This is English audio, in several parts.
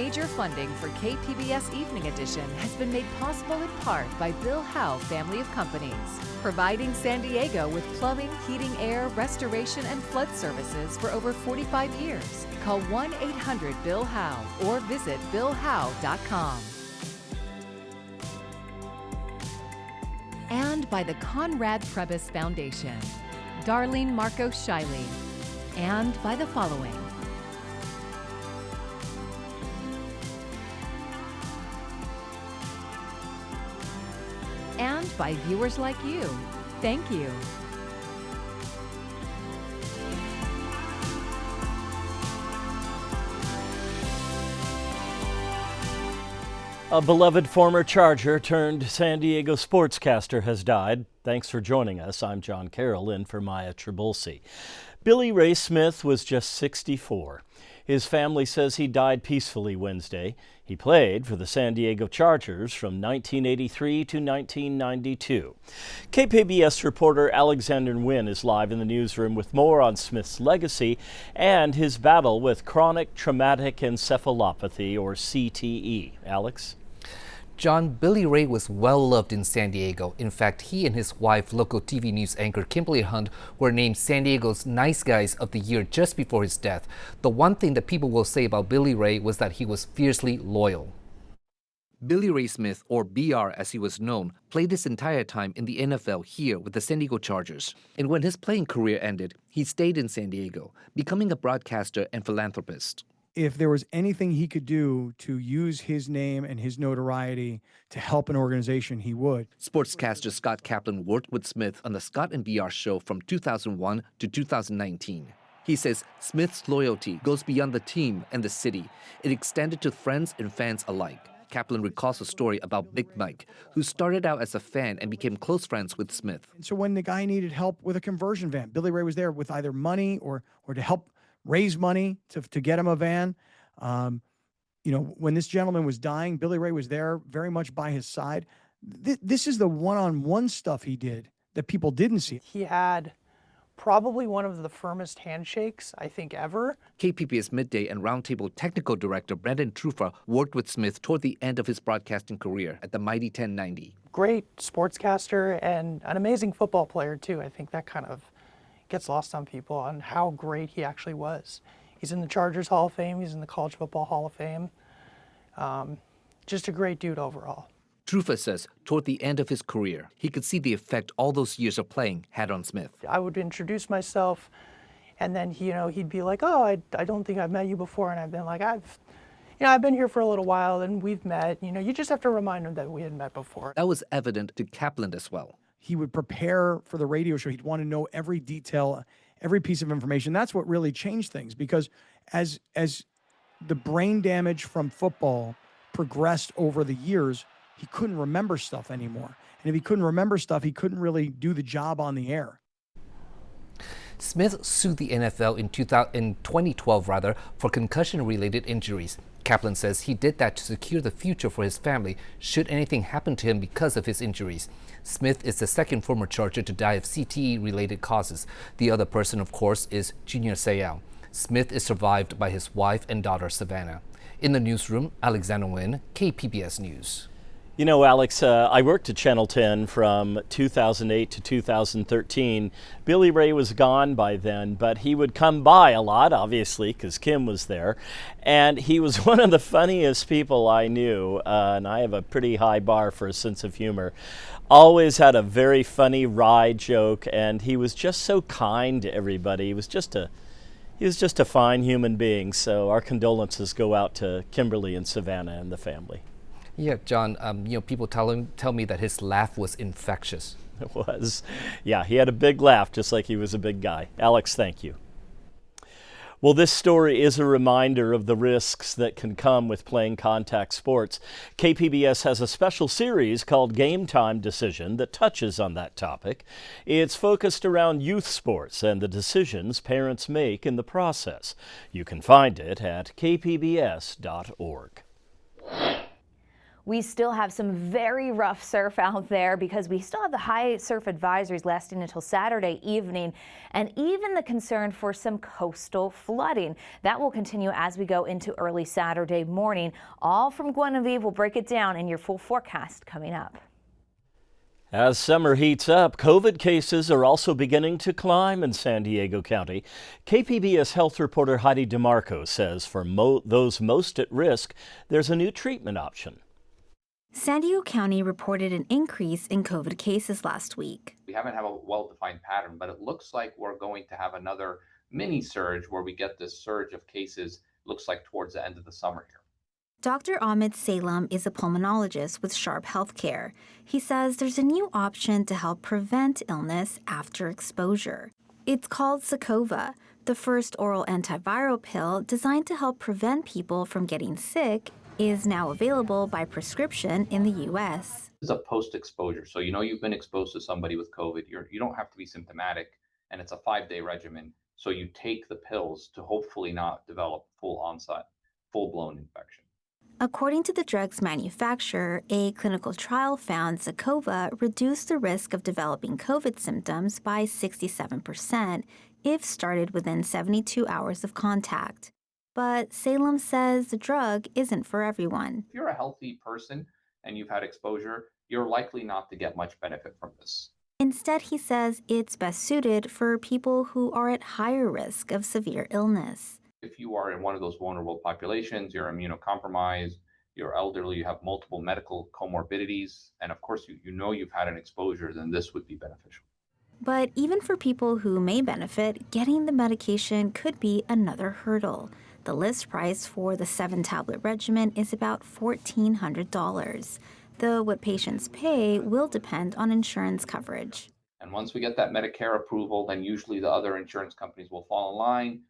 Major funding for KPBS Evening Edition has been made possible in part by Bill Howe Family of Companies, providing San Diego with plumbing, heating, air, restoration, and flood services for over 45 years. Call 1-800-BILL-HOWE or visit billhowe.com. And by the Conrad Prebys Foundation, Darlene Marco Shiley, and by the following. And by viewers like you. Thank you. A beloved former Charger turned San Diego sportscaster has died. Thanks for joining us. I'm John Carroll, in for Maya Trabulsi. Billy Ray Smith was just 64. His family says he died peacefully Wednesday. He played for the San Diego Chargers from 1983 to 1992. KPBS reporter Alexander Nguyen is live in the newsroom with more on Smith's legacy and his battle with chronic traumatic encephalopathy, or CTE. Alex? John, Billy Ray was well loved in San Diego. In fact, he and his wife, local TV news anchor Kimberly Hunt, were named San Diego's Nice Guys of the Year just before his death. The one thing that people will say about Billy Ray was that he was fiercely loyal. Billy Ray Smith, or BR as he was known, played his entire time in the NFL here with the San Diego Chargers. And when his playing career ended, he stayed in San Diego, becoming a broadcaster and philanthropist. If there was anything he could do to use his name and his notoriety to help an organization, he would. Sportscaster Scott Kaplan worked with Smith on the Scott and BR show from 2001 to 2019. He says Smith's loyalty goes beyond the team and the city. It extended to friends and fans alike. Kaplan recalls a story about Big Mike, who started out as a fan and became close friends with Smith. So when the guy needed help with a conversion van, Billy Ray was there with either money or to help raise money to get him a van. When this gentleman was dying, Billy Ray was there very much by his side. This is the one-on-one stuff he did that people didn't see. He had probably one of the firmest handshakes, I think, ever. KPBS Midday and Roundtable Technical Director Brendan Trufa worked with Smith toward the end of his broadcasting career at the mighty 1090. Great sportscaster and an amazing football player, too. I think that kind of gets lost on people on how great he actually was. He's in the Chargers Hall of Fame. He's in the College Football Hall of Fame. Just a great dude overall. Trufa says toward the end of his career, he could see the effect all those years of playing had on Smith. I would introduce myself, and then he'd be like, "Oh, I don't think I've met you before," and I've been like, I've been here for a little while, and we've met. You just have to remind him that we had met before. That was evident to Kaplan as well. He would prepare for the radio show. He'd want to know every detail, every piece of information. That's what really changed things, because as the brain damage from football progressed over the years, he couldn't remember stuff anymore. And if he couldn't remember stuff, he couldn't really do the job on the air. Smith sued the NFL in 2012 for concussion-related injuries. Kaplan says he did that to secure the future for his family should anything happen to him because of his injuries. Smith is the second former Charger to die of CTE-related causes. The other person, of course, is Junior Seau. Smith is survived by his wife and daughter, Savannah. In the newsroom, Alexander Nguyen, KPBS News. You know, Alex, I worked at Channel 10 from 2008 to 2013. Billy Ray was gone by then, but he would come by a lot, obviously, because Kim was there. And he was one of the funniest people I knew, and I have a pretty high bar for a sense of humor. Always had a very funny wry joke, and he was just so kind to everybody. He was just a fine human being. So our condolences go out to Kimberly and Savannah and the family. Yeah, John, people tell me that his laugh was infectious. It was. Yeah, he had a big laugh, just like he was a big guy. Alex, thank you. Well, this story is a reminder of the risks that can come with playing contact sports. KPBS has a special series called Game Time Decision that touches on that topic. It's focused around youth sports and the decisions parents make in the process. You can find it at kpbs.org. We still have some very rough surf out there because we still have the high surf advisories lasting until Saturday evening, and even the concern for some coastal flooding. That will continue as we go into early Saturday morning. All from Guinevere. We'll break it down in your full forecast coming up. As summer heats up, COVID cases are also beginning to climb in San Diego County. KPBS health reporter Heidi DeMarco says for those most at risk, there's a new treatment option. San Diego County reported an increase in COVID cases last week. We haven't had a well-defined pattern, but it looks like we're going to have another mini surge where we get this surge of cases, looks like towards the end of the summer here. Dr. Ahmed Salem is a pulmonologist with Sharp Healthcare. He says there's a new option to help prevent illness after exposure. It's called Sakova, the first oral antiviral pill designed to help prevent people from getting sick, is now available by prescription in the U.S. It's a post-exposure. So you've been exposed to somebody with COVID. You don't have to be symptomatic, and it's a 5-day regimen. So you take the pills to hopefully not develop full onset, full-blown infection. According to the drug's manufacturer, a clinical trial found Sakova reduced the risk of developing COVID symptoms by 67% if started within 72 hours of contact. But Salem says the drug isn't for everyone. If you're a healthy person and you've had exposure, you're likely not to get much benefit from this. Instead, he says it's best suited for people who are at higher risk of severe illness. If you are in one of those vulnerable populations, you're immunocompromised, you're elderly, you have multiple medical comorbidities, and of course you've had an exposure, then this would be beneficial. But even for people who may benefit, getting the medication could be another hurdle. The list price for the 7-tablet regimen is about $1,400, though what patients pay will depend on insurance coverage. And once we get that Medicare approval, then usually the other insurance companies will fall in line.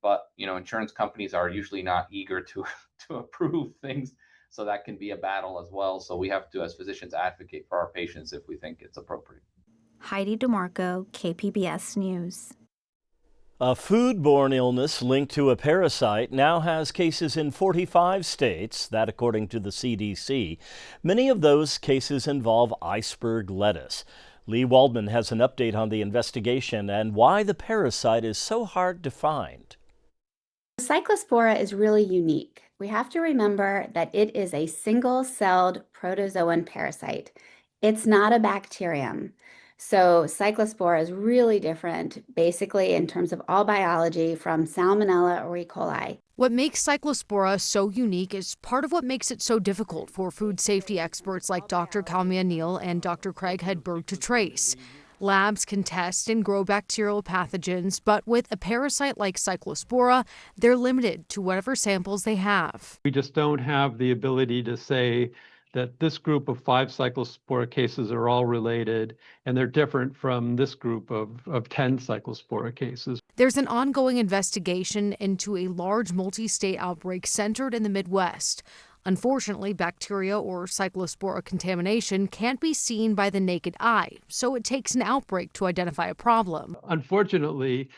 But insurance companies are usually not eager to approve things, so that can be a battle as well. So we have to, as physicians, advocate for our patients if we think it's appropriate. Heidi DeMarco, KPBS News. A foodborne illness linked to a parasite now has cases in 45 states, that according to the CDC. Many of those cases involve iceberg lettuce. Lee Waldman has an update on the investigation and why the parasite is so hard to find. Cyclospora is really unique. We have to remember that it is a single-celled protozoan parasite. It's not a bacterium. So Cyclospora is really different, basically in terms of all biology, from Salmonella or E. coli. What makes Cyclospora so unique is part of what makes it so difficult for food safety experts like Dr. Kalmia Neal and Dr. Craig Hedberg to trace. Labs can test and grow bacterial pathogens, but with a parasite like Cyclospora, they're limited to whatever samples they have. We just don't have the ability to say that this group of 5 Cyclospora cases are all related, and they're different from this group of 10 Cyclospora cases. There's an ongoing investigation into a large multi-state outbreak centered in the Midwest. Unfortunately, bacteria or Cyclospora contamination can't be seen by the naked eye, so it takes an outbreak to identify a problem. Unfortunately,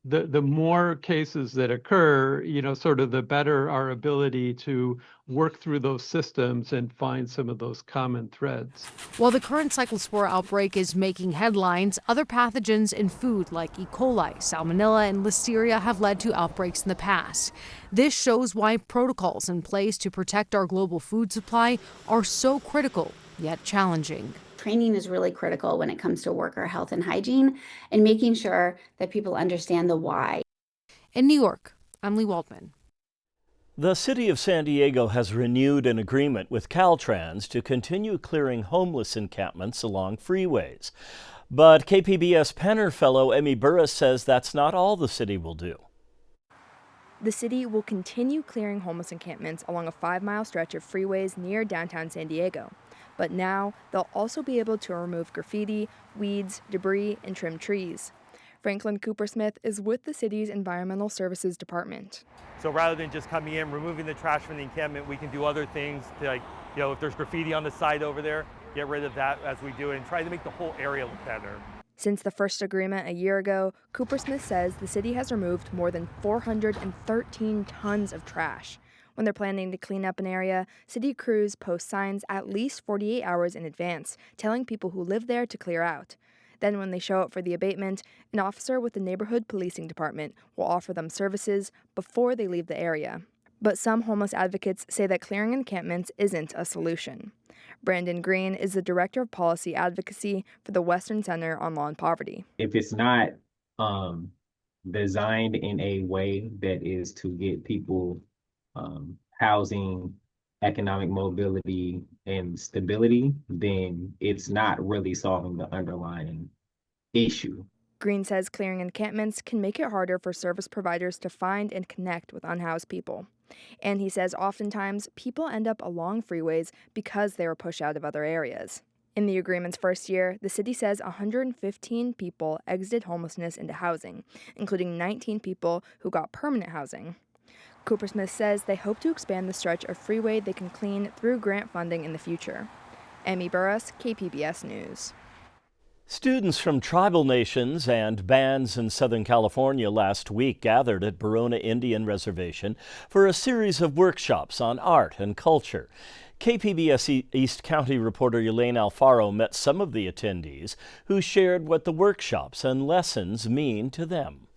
the more cases that occur, sort of the better our ability to work through those systems and find some of those common threads. While the current Cyclospora outbreak is making headlines, other pathogens in food like E. coli, Salmonella, and Listeria have led to outbreaks in the past. This shows why protocols in place to protect our global food supply are so critical, yet challenging. Training is really critical when it comes to worker health and hygiene, and making sure that people understand the why. In New York, I'm Lee Waldman. The city of San Diego has renewed an agreement with Caltrans to continue clearing homeless encampments along freeways. But KPBS Penner fellow Emmy Burris says that's not all the city will do. The city will continue clearing homeless encampments along a 5-mile stretch of freeways near downtown San Diego. But now they'll also be able to remove graffiti, weeds, debris, and trim trees. Franklin Cooper-Smith is with the city's Environmental Services Department. So rather than just coming in, removing the trash from the encampment, we can do other things to, if there's graffiti on the side over there, get rid of that as we do it and try to make the whole area look better. Since the first agreement a year ago, Cooper-Smith says the city has removed more than 413 tons of trash. When they're planning to clean up an area, city crews post signs at least 48 hours in advance, telling people who live there to clear out. Then when they show up for the abatement, an officer with the neighborhood policing department will offer them services before they leave the area. But some homeless advocates say that clearing encampments isn't a solution. Brandon Green is the Director of Policy Advocacy for the Western Center on Law and Poverty. If it's not designed in a way that is to get people housing, economic mobility, and stability, then it's not really solving the underlying issue. Green says clearing encampments can make it harder for service providers to find and connect with unhoused people. And he says oftentimes people end up along freeways because they were pushed out of other areas. In the agreement's first year, the city says 115 people exited homelessness into housing, including 19 people who got permanent housing. Coopersmith says they hope to expand the stretch of freeway they can clean through grant funding in the future. Emmy Burris, KPBS News. Students from tribal nations and bands in Southern California last week gathered at Barona Indian Reservation for a series of workshops on art and culture. KPBS East County reporter Elaine Alfaro met some of the attendees who shared what the workshops and lessons mean to them.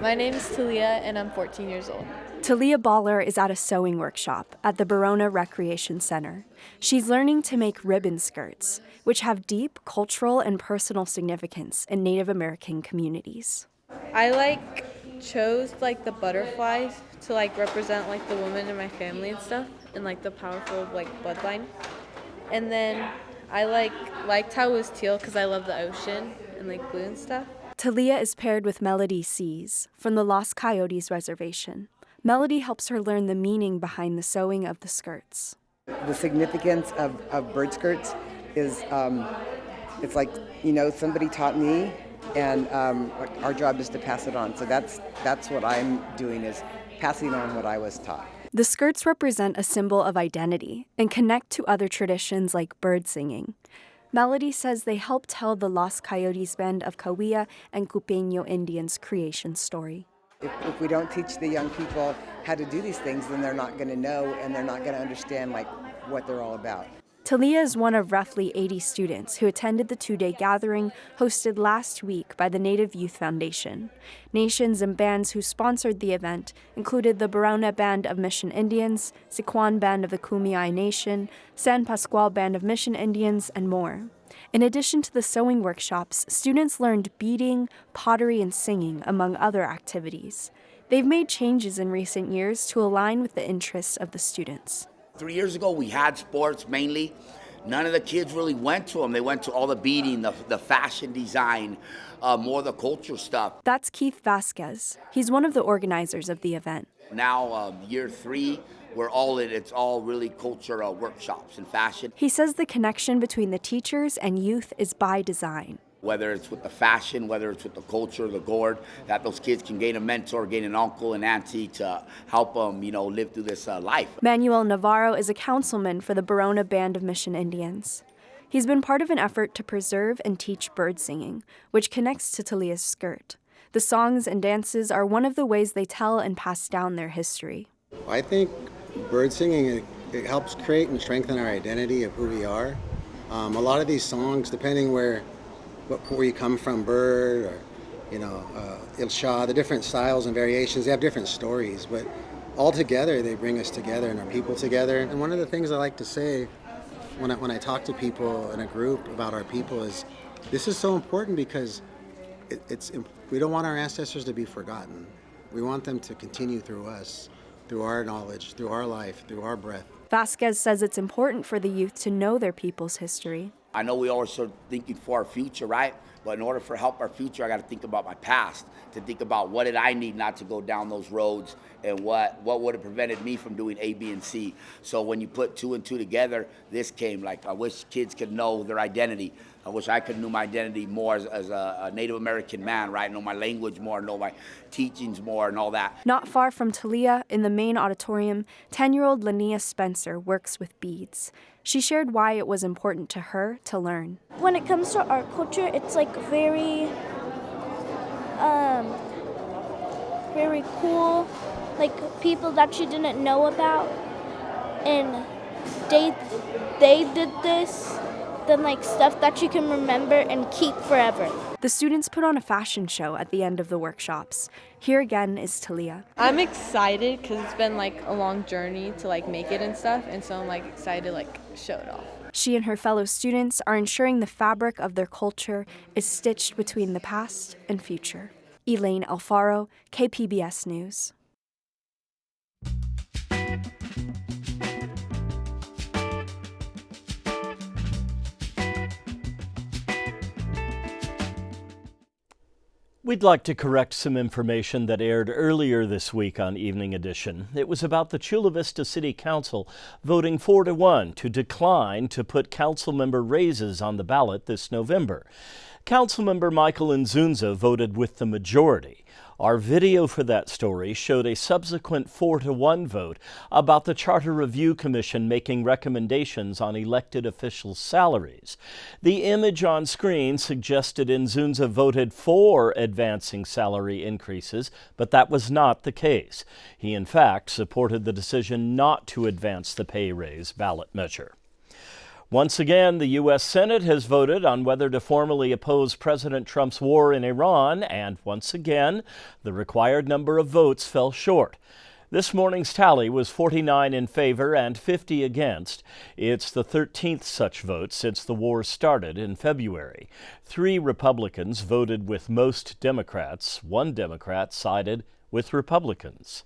My name is Talia and I'm 14 years old. Talia Baller is at a sewing workshop at the Barona Recreation Center. She's learning to make ribbon skirts, which have deep cultural and personal significance in Native American communities. I chose the butterflies to represent the woman in my family and stuff and the powerful bloodline. And then I liked how it was teal because I love the ocean and blue and stuff. Talia is paired with Melody Sees from the Los Coyotes Reservation. Melody helps her learn the meaning behind the sewing of the skirts. The significance of bird skirts is, it's somebody taught me, and our job is to pass it on. So that's what I'm doing, is passing on what I was taught. The skirts represent a symbol of identity and connect to other traditions like bird singing. Melody says they help tell the Los Coyotes Band of Cahuilla and Cupeño Indians' creation story. If we don't teach the young people how to do these things, then they're not going to know and they're not going to understand what they're all about. Talia is one of roughly 80 students who attended the two-day gathering hosted last week by the Native Youth Foundation. Nations and bands who sponsored the event included the Barona Band of Mission Indians, Siquan Band of the Kumeyaay Nation, San Pascual Band of Mission Indians, and more. In addition to the sewing workshops, students learned beading, pottery, and singing, among other activities. They've made changes in recent years to align with the interests of the students. 3 years ago, we had sports mainly. None of the kids really went to them. They went to all the beading, the fashion design, more the culture stuff. That's Keith Vasquez. He's one of the organizers of the event. Now, year 3, it's all really culture workshops and fashion. He says the connection between the teachers and youth is by design. Whether it's with the fashion, whether it's with the culture, the gourd, that those kids can gain a mentor, gain an uncle and auntie to help them, live through this life. Manuel Navarro is a councilman for the Barona Band of Mission Indians. He's been part of an effort to preserve and teach bird singing, which connects to Talia's skirt. The songs and dances are one of the ways they tell and pass down their history. I think bird singing, it helps create and strengthen our identity of who we are. A lot of these songs, depending where you come from, bird or, Ilsha, the different styles and variations, they have different stories, but all together they bring us together and our people together. And one of the things I like to say when I talk to people in a group about our people is, this is so important because we don't want our ancestors to be forgotten. We want them to continue through us, through our knowledge, through our life, through our breath. Vasquez says it's important for the youth to know their people's history. I know we always are thinking for our future, right? But in order for help our future, I got to think about my past, to think about what did I need not to go down those roads and what would have prevented me from doing A, B, and C. So when you put 2 and 2 together, this came I wish kids could know their identity. I wish I could know my identity more as a Native American man, right? Know my language more, know my teachings more and all that. Not far from Talia, in the main auditorium, 10-year-old Lania Spencer works with beads. She shared why it was important to her to learn. When it comes to our culture, it's very very cool, like people that you didn't know about, and they did this, then like stuff that you can remember and keep forever. The students put on a fashion show at the end of the workshops. Here again is Talia. I'm excited because it's been like a long journey to like make it and stuff, and so I'm like excited to like show it off. She and her fellow students are ensuring the fabric of their culture is stitched between the past and future. Elaine Alfaro, KPBS News. We'd like to correct some information that aired earlier this week on Evening Edition. It was about the Chula Vista City Council voting 4-1 to decline to put council member raises on the ballot this November. Councilmember Michael Nzunza voted with the majority. Our video for that story showed a subsequent 4-1 vote about the Charter Review Commission making recommendations on elected officials' salaries. The image on screen suggested Nzunza voted for advancing salary increases, but that was not the case. He, in fact, supported the decision not to advance the pay raise ballot measure. Once again, the U.S. Senate has voted on whether to formally oppose President Trump's war in Iran, and once again, the required number of votes fell short. This morning's tally was 49 in favor and 50 against. It's the 13th such vote since the war started in February. 3 Republicans voted with most Democrats. 1 Democrat sided with Republicans.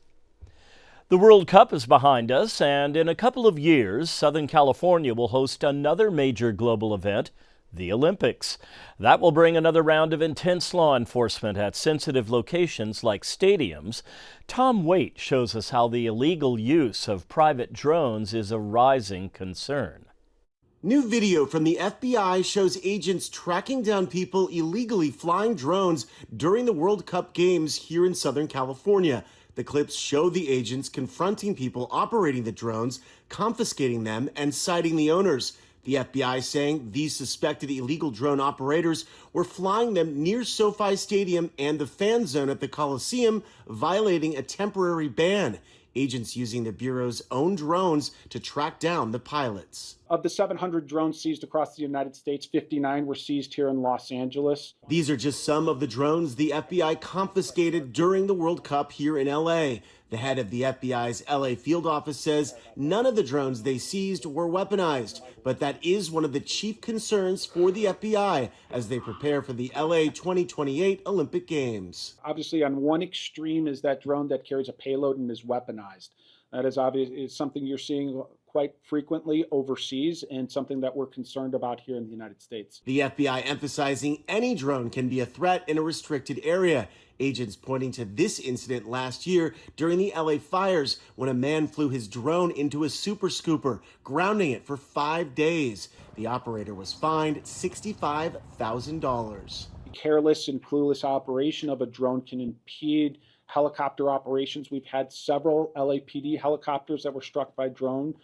The World Cup is behind us, and in a couple of years, Southern California will host another major global event, the Olympics. That will bring another round of intense law enforcement at sensitive locations like stadiums. Tom Waite shows us how the illegal use of private drones is a rising concern. New video from the FBI shows agents tracking down people illegally flying drones during the World Cup games here in Southern California. The clips show the agents confronting people operating the drones, confiscating them, and citing the owners. The FBI saying these suspected illegal drone operators were flying them near SoFi Stadium and the fan zone at the Coliseum, violating a temporary ban. Agents using the Bureau's own drones to track down the pilots. Of the 700 drones seized across the United States, 59 were seized here in Los Angeles. These are just some of the drones the FBI confiscated during the World Cup here in L.A. The head of the FBI's L.A. field office says none of the drones they seized were weaponized, but that is one of the chief concerns for the FBI as they prepare for the L.A. 2028 Olympic Games. Obviously, on one extreme is that drone that carries a payload and is weaponized. That is obviously something you're seeing quite frequently overseas and something that we're concerned about here in the United States. The FBI emphasizing any drone can be a threat in a restricted area. Agents pointing to this incident last year during the LA fires when a man flew his drone into a super scooper, grounding it for 5 days. The operator was fined $65,000. Careless and clueless operation of a drone can impede helicopter operations. We've had several LAPD helicopters that were struck by drones.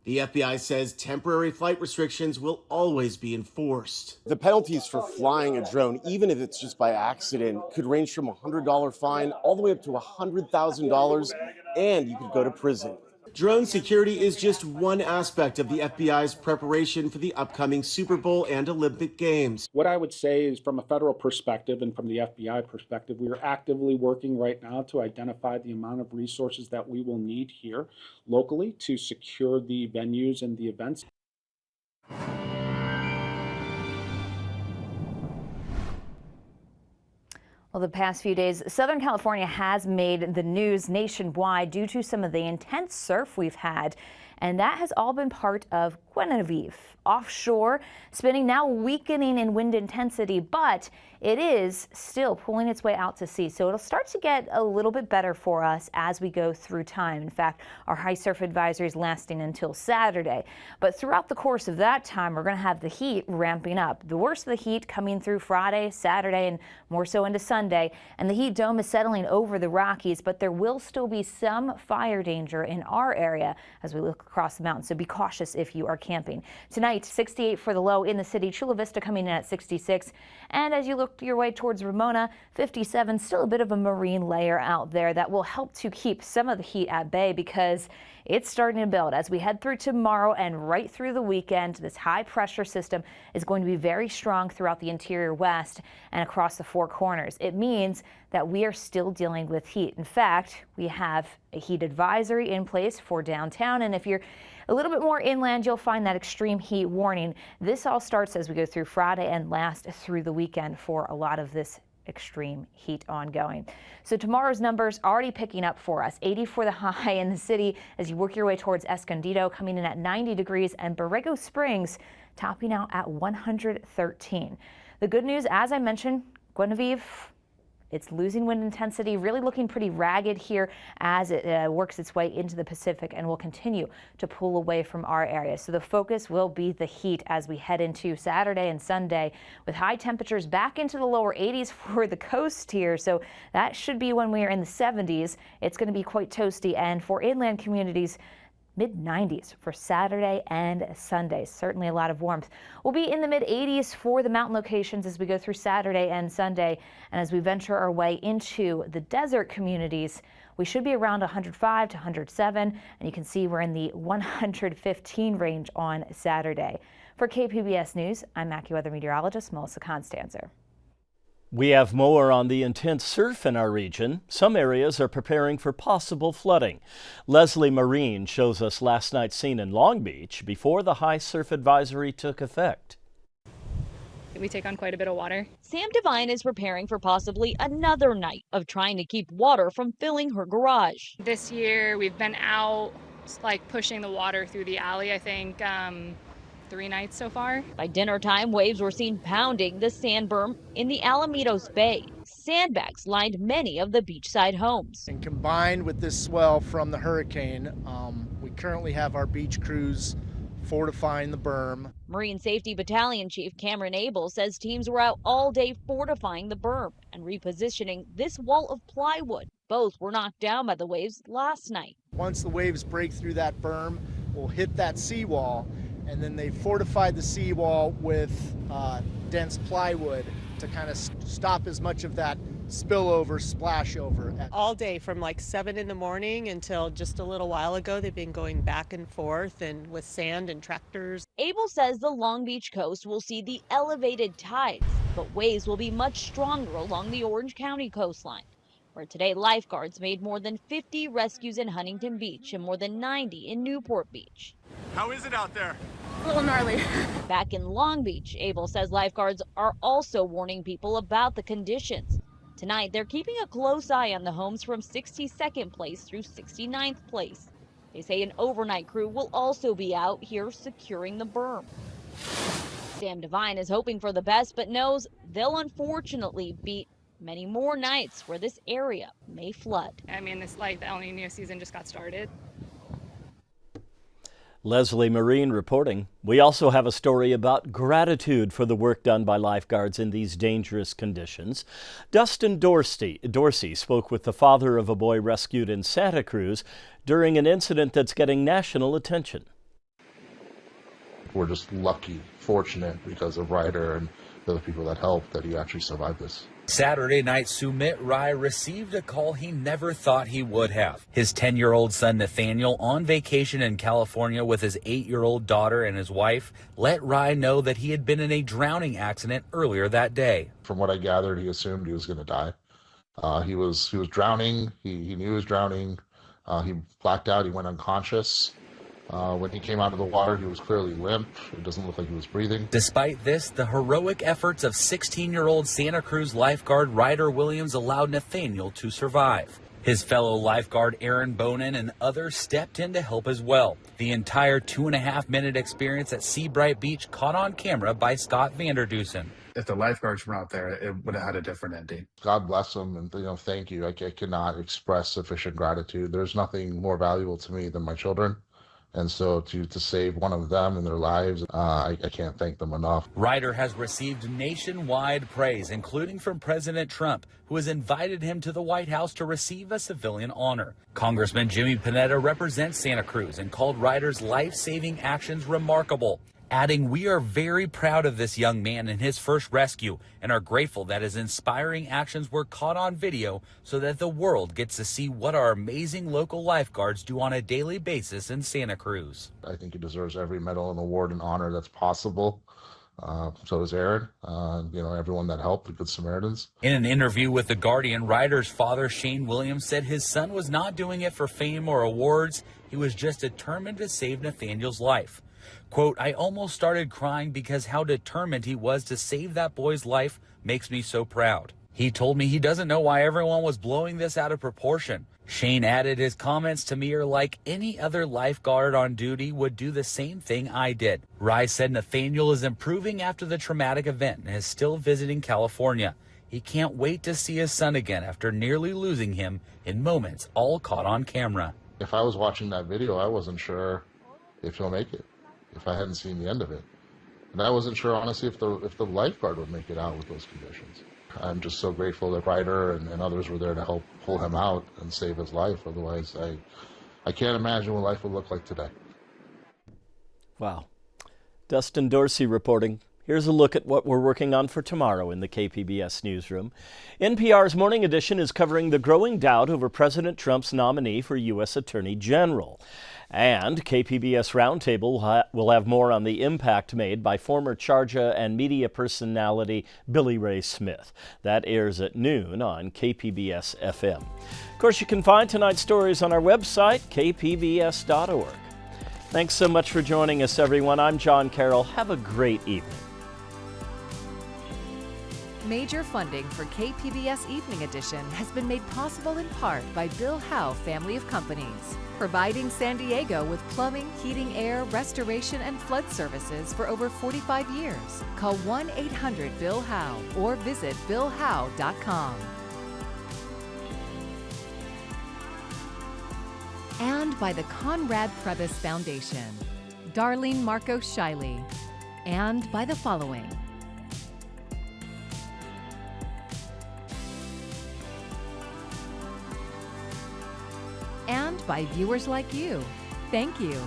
The FBI says temporary flight restrictions will always be enforced. The penalties for flying a drone, even if it's just by accident, could range from a $100 fine all the way up to $100,000, and you could go to prison. Drone security is just one aspect of the FBI's preparation for the upcoming Super Bowl and Olympic Games. What I would say is, from a federal perspective and from the FBI perspective, we are actively working right now to identify the amount of resources that we will need here locally to secure the venues and the events. Well, the past few days, Southern California has made the news nationwide due to some of the intense surf we've had. And that has all been part of Guinevere. Offshore, spinning now weakening in wind intensity, but it is still pulling its way out to sea. So it'll start to get a little bit better for us as we go through time. In fact, our high surf advisory is lasting until Saturday. But throughout the course of that time, we're going to have the heat ramping up. The worst of the heat coming through Friday, Saturday, and more so into Sunday. And the heat dome is settling over the Rockies, but there will still be some fire danger in our area as we look across the mountains. So be cautious if you are camping. Tonight, 68 for the low in the city. Chula Vista coming in at 66. And as you look your way towards Ramona, 57. Still a bit of a marine layer out there that will help to keep some of the heat at bay because it's starting to build as we head through tomorrow and right through the weekend. This high pressure system is going to be very strong throughout the interior west and across the Four Corners. It means that we are still dealing with heat. In fact, we have a heat advisory in place for downtown. And if you're a little bit more inland, you'll find that extreme heat warning. This all starts as we go through Friday and last through the weekend for a lot of this extreme heat ongoing. So tomorrow's numbers already picking up for us. 80 for the high in the city as you work your way towards Escondido, coming in at 90 degrees, and Borrego Springs topping out at 113. The good news, as I mentioned, Guinevere, it's losing wind intensity, really looking pretty ragged here as it works its way into the Pacific and will continue to pull away from our area. So the focus will be the heat as we head into Saturday and Sunday with high temperatures back into the lower 80s for the coast here. So that should be when we are in the 70s. It's going to be quite toasty, and for inland communities, mid-90s for Saturday and Sunday. Certainly a lot of warmth. We'll be in the mid-80s for the mountain locations as we go through Saturday and Sunday. And as we venture our way into the desert communities, we should be around 105 to 107. And you can see we're in the 115 range on Saturday. For KPBS News, I'm AccuWeather meteorologist Melissa Constanzer. We have more on the intense surf in our region. Some areas are preparing for possible flooding. Leslie Marine shows us last night's scene in Long Beach before the high surf advisory took effect. We take on quite a bit of water. Sam Devine is preparing for possibly another night of trying to keep water from filling her garage. This year we've been out like pushing the water through the alley, I think 3 nights so far. By dinner time, waves were seen pounding the sand berm in the Alamitos Bay. Sandbags lined many of the beachside homes. And combined with this swell from the hurricane, we currently have our beach crews fortifying the berm. Marine Safety Battalion Chief Cameron Abel says teams were out all day fortifying the berm and repositioning this wall of plywood. Both were knocked down by the waves last night. Once the waves break through that berm, we'll hit that seawall, and then they fortified the seawall with dense plywood to kind of stop as much of that spillover, splash over. All day from like 7 in the morning until just a little while ago, they've been going back and forth and with sand and tractors. Abel says the Long Beach coast will see the elevated tides, but waves will be much stronger along the Orange County coastline, where today lifeguards made more than 50 rescues in Huntington Beach and more than 90 in Newport Beach. How is it out there? A little gnarly. Back in Long Beach, Abel says lifeguards are also warning people about the conditions. Tonight, they're keeping a close eye on the homes from 62nd Place through 69th Place. They say an overnight crew will also be out here securing the berm. Sam Devine is hoping for the best, but knows they'll unfortunately be many more nights where this area may flood. I mean, the El Nino season just got started. Leslie Marine reporting. We also have a story about gratitude for the work done by lifeguards in these dangerous conditions. Dustin Dorsey spoke with the father of a boy rescued in Santa Cruz during an incident that's getting national attention. We're just lucky, fortunate because of Ryder and the other people that helped that he actually survived this. Saturday night, Sumit Rai received a call he never thought he would have. His 10-year-old son, Nathaniel, on vacation in California with his 8-year-old daughter and his wife, let Rai know that he had been in a drowning accident earlier that day. From what I gathered, he assumed he was going to die. He was drowning. He knew he was drowning. He blacked out. He went unconscious. When he came out of the water, he was clearly limp. It doesn't look like he was breathing. Despite this, the heroic efforts of 16-year-old Santa Cruz lifeguard Ryder Williams allowed Nathaniel to survive. His fellow lifeguard Aaron Bonin and others stepped in to help as well. The entire 2.5-minute experience at Seabright Beach caught on camera by Scott Vanderdusen. If the lifeguards weren't out there, it would have had a different ending. God bless him, and thank you. I cannot express sufficient gratitude. There's nothing more valuable to me than my children. And so to save one of them and their lives, I can't thank them enough. Ryder has received nationwide praise, including from President Trump, who has invited him to the White House to receive a civilian honor. Congressman Jimmy Panetta represents Santa Cruz and called Ryder's life-saving actions remarkable, adding, "We are very proud of this young man and his first rescue and are grateful that his inspiring actions were caught on video so that the world gets to see what our amazing local lifeguards do on a daily basis in Santa Cruz." I think he deserves every medal and award and honor that's possible. So does Aaron, everyone that helped, the Good Samaritans. In an interview with The Guardian, Ryder's father, Shane Williams, said his son was not doing it for fame or awards. He was just determined to save Nathaniel's life. Quote, "I almost started crying because how determined he was to save that boy's life makes me so proud. He told me he doesn't know why everyone was blowing this out of proportion." Shane added, "His comments to me are like any other lifeguard on duty would do the same thing I did." Rye said Nathaniel is improving after the traumatic event and is still visiting California. He can't wait to see his son again after nearly losing him in moments all caught on camera. If I was watching that video, I wasn't sure if he'll make it, if I hadn't seen the end of it. And I wasn't sure, honestly, if the lifeguard would make it out with those conditions. I'm just so grateful that Ryder and others were there to help pull him out and save his life. Otherwise, I can't imagine what life would look like today. Wow. Dustin Dorsey reporting. Here's a look at what we're working on for tomorrow in the KPBS newsroom. NPR's Morning Edition is covering the growing doubt over President Trump's nominee for U.S. Attorney General. And KPBS Roundtable will have more on the impact made by former Charja and media personality Billy Ray Smith. That airs at noon on KPBS FM. Of course, you can find tonight's stories on our website, kpbs.org. Thanks so much for joining us, everyone. I'm John Carroll. Have a great evening. Major funding for KPBS Evening Edition has been made possible in part by Bill Howe Family of Companies, providing San Diego with plumbing, heating, air, restoration, and flood services for over 45 years. Call 1-800-BILL-HOWE or visit billhowe.com. And by the Conrad Prebys Foundation, Darlene Marco Shiley, and by the following: and by viewers like you. Thank you.